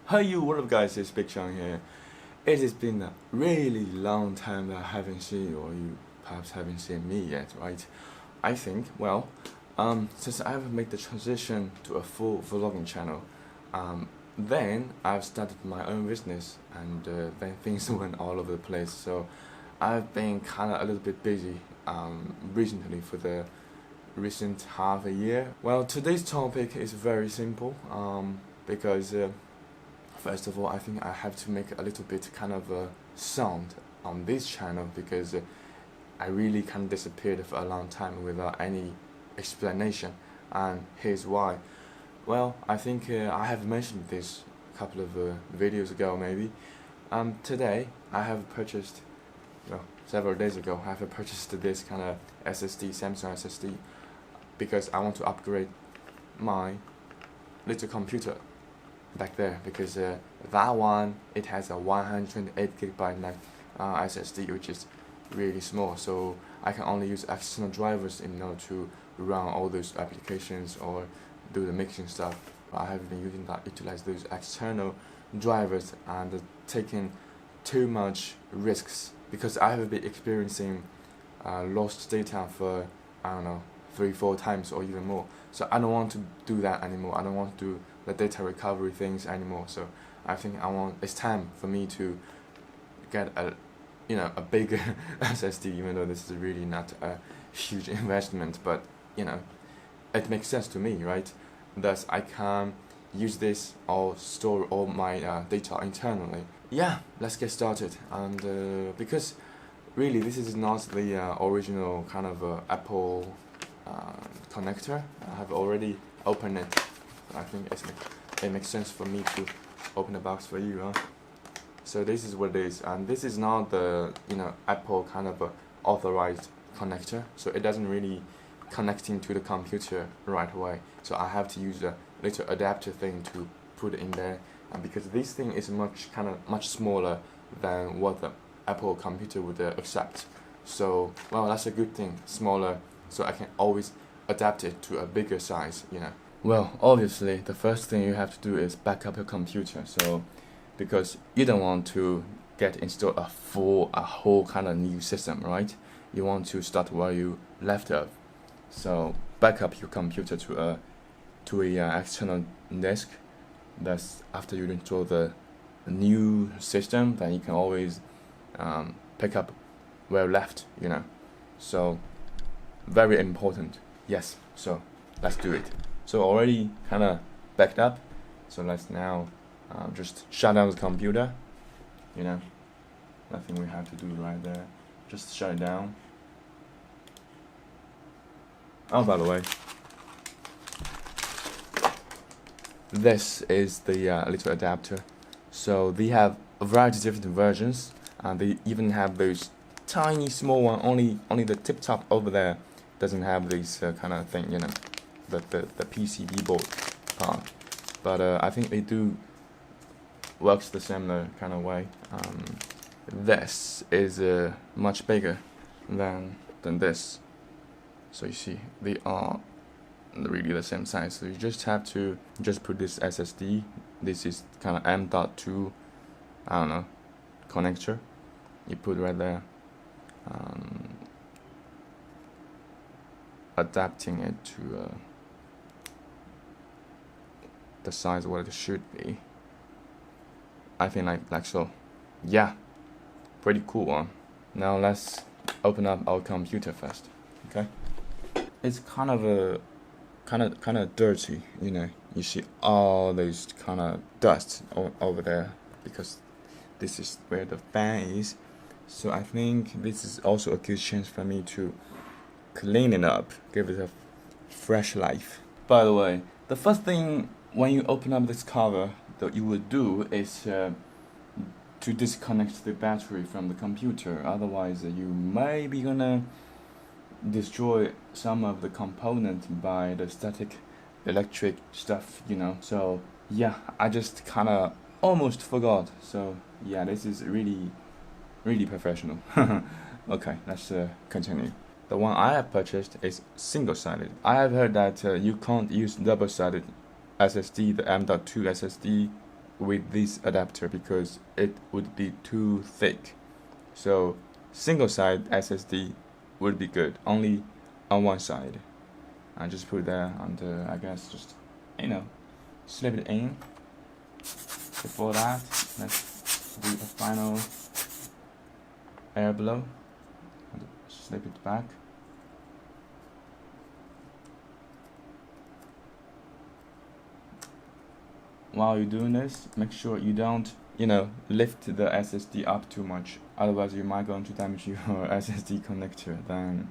Hi you, what up guys, it's Big Sean here. It has been a really long time that I haven't seen you, or you perhaps haven't seen me yet, right? I think, since I've made the transition to a full vlogging channel, then I've started my own business, and then things went all over the place, so I've been kinda a little bit busy recently for the recent half a year. Well, today's topic is very simple, because first of all, I think I have to make a little bit kind of a sound on this channel because I really kind of disappeared for a long time without any explanation, and here's why. Well, I think I have mentioned this a couple of videos ago maybe. Today I have purchased, well, several days ago, I have purchased this kind of SSD, Samsung SSD, because I want to upgrade my little computer back there, because that one, it has a 128 gigabyte SSD, which is really small, so I can only use external drivers in order to run all those applications or do the mixing stuff. I have been utilize those external drivers and taking too much risks, because I have been experiencing lost data for, I don't know, 3-4 times or even more. So I don't want to do that anymore. I don't want to do the data recovery things anymore. So I think it's time for me to get a bigger SSD, even though this is really not a huge investment, but it makes sense to me, right? Thus I can use this or store all my data internally. Yeah, let's get started. And because really this is not the original kind of Apple connector. I have already opened it. I think it makes sense for me to open the box for you, huh? So this is what it is, and this is not the Apple kind of authorized connector, so it doesn't really connecting to the computer right away. So I have to use a little adapter thing to put it in there, and because this thing is much smaller than what the Apple computer would accept. So well, that's a good thing, smaller, so I can always adapt it to a bigger size, Well, obviously, the first thing you have to do is back up your computer. So, because you don't want to install a whole kind of new system, right? You want to start where you left off. So, back up your computer to a external disk. That's after you install the new system, then you can always pick up where you left, So, very important. Yes. So, let's do it. So already kind of backed up, so let's now just shut down the computer, nothing we have to do right there, just shut it down. Oh, by the way, this is the little adapter, so they have a variety of different versions, and they even have those tiny small one, only the tip top over there doesn't have this kind of thing, the PCB board part, but I think they do works the similar kind of way. This is much bigger than this, so you see they are really the same size. So you just have to put this SSD. This is kind of M.2, I don't know, connector. You put right there. Adapting it to the size what it should be. I think like so. Yeah, pretty cool one. Now let's open up our computer first. Okay, it's kind of dirty. You see all those kind of dust over there, because this is where the fan is. So I think this is also a good chance for me to clean it up, give it a fresh life. By the way, the first thing when you open up this cover that you would do is to disconnect the battery from the computer. Otherwise, you may be gonna destroy some of the components by the static electric stuff, So yeah, I just kind of almost forgot. So yeah, this is really professional. Okay, let's continue. The one I have purchased is single-sided. I have heard that you can't use double-sided SSD, the M.2 SSD, with this adapter because it would be too thick. So single side SSD would be good, only on one side. I just put that on the, I guess, just, slip it in. Before that, let's do the final air blow. Slip it back. While you're doing this, make sure you don't, lift the SSD up too much. Otherwise, you might going to damage your SSD connector. Then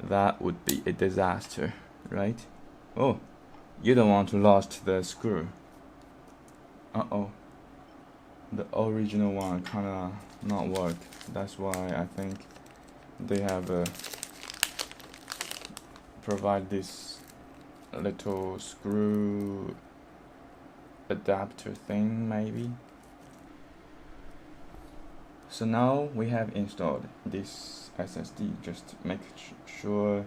that would be a disaster, right? Oh, you don't want to lose the screw. Uh-oh. The original one kinda not work. That's why I think they have provide this little screw adapter thing, maybe. So now we have installed this SSD. Just make sure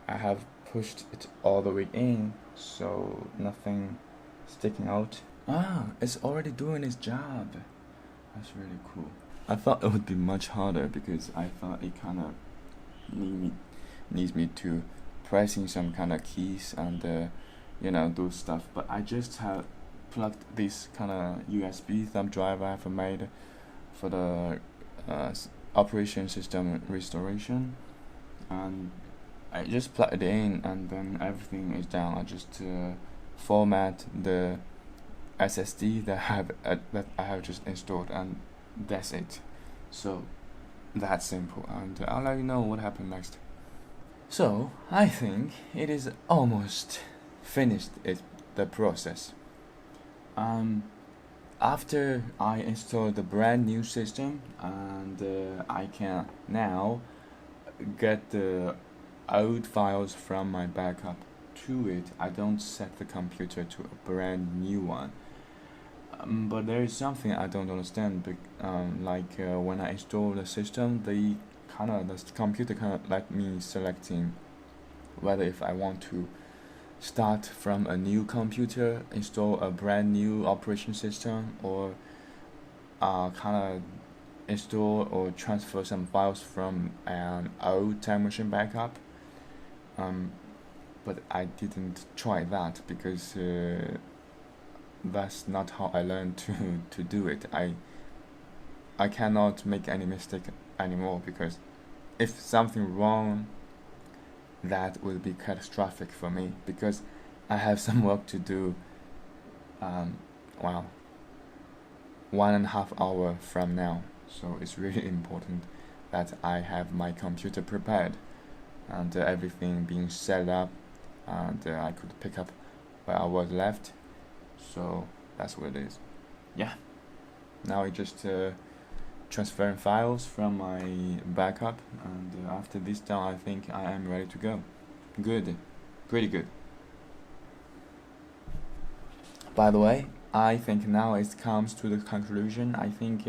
I have pushed it all the way in, so nothing sticking out. It's already doing its job. That's really cool. I thought it would be much harder because I thought it kind of needs me to pressing some kind of keys and do stuff. But I just have plugged this kind of USB thumb drive I have made for the operation system restoration, and I just plug it in and then everything is down. I just format the SSD that I have just installed, and that's it. So that's simple, and I'll let you know what happened next. So I think it is almost finished the process. After I installed the brand new system, and I can now get the old files from my backup to it. I don't set the computer to a brand new one. But there is something I don't understand. When I install the system, the computer kind of let me selecting whether if I want to start from a new computer, install a brand new operation system, or install or transfer some files from an old time machine backup. But I didn't try that because that's not how I learned to do it. I cannot make any mistake anymore, because if something wrong, that will be catastrophic for me, because I have some work to do 1.5 hours from now. So it's really important that I have my computer prepared and everything being set up, and I could pick up where I was left. So that's what it is. Yeah, now I just transferring files from my backup, and after this done, I think I am ready to go. Good, pretty good. By the way, I think now it comes to the conclusion. I think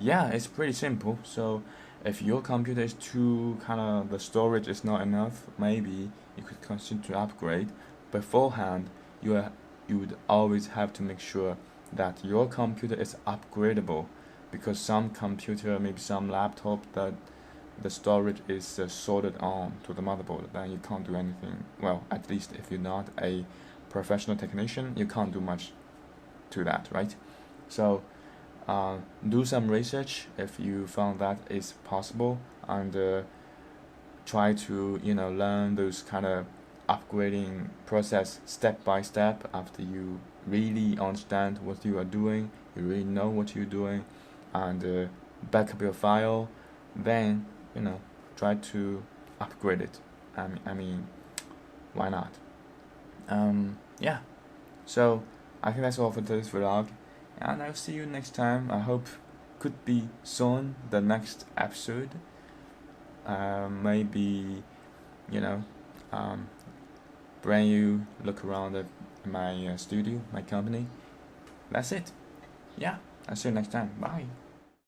it's pretty simple. So if your computer is too the storage is not enough, maybe you could consider to upgrade. Beforehand, you would always have to make sure that your computer is upgradable, because some computer, maybe some laptop, that the storage is soldered on to the motherboard, then you can't do anything. Well, at least if you're not a professional technician, you can't do much to that, right? So do some research if you found that is possible, and try to learn those upgrading process step by step. After you really understand what you are doing, you really know what you're doing, and back up your file, then try to upgrade it. I mean, why not? So I think that's all for today's vlog, and I'll see you next time. I hope could be soon the next episode. Maybe bring you look around at my studio, my company. That's it. Yeah, I'll see you next time. Bye.